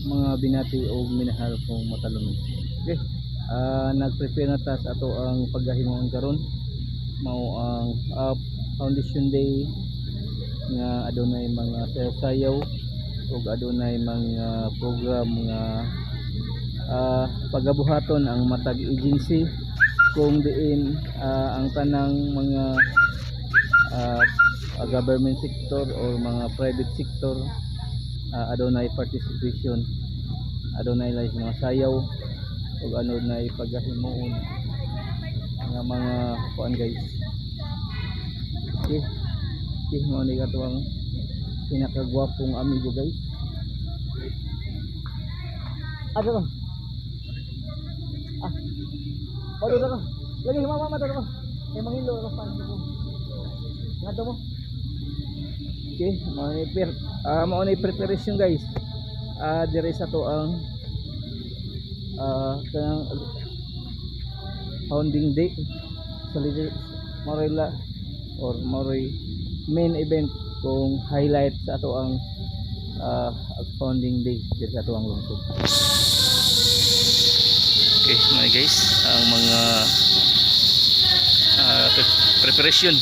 mga binati o minahal kong matalon. Okay. Nag-prepare na ta sa ato ang paghahimuon karon. Mao ang foundation day nga adunay mga sayaw-sayaw ug adunay mga program nga pagabuhaton ang matag agency kung diin ang tanang mga government sector or mga private sector adunay participation, adunay like mga sayaw ug adunay paghahimuon nga mga kuan guys. Okay, mo ni katuang pinakagwapong amigo guys. Aduh, aduh, lagi mama to. Emang hilo ako pa ko. Ngado mo? Okay, mao ni preparation guys. Dire sa to ang kanang founding day sa Morella or Moroy main event kung highlight sa ato ang founding day dire sa ato ang lungsod. Okay, mga guys, ang mga preparation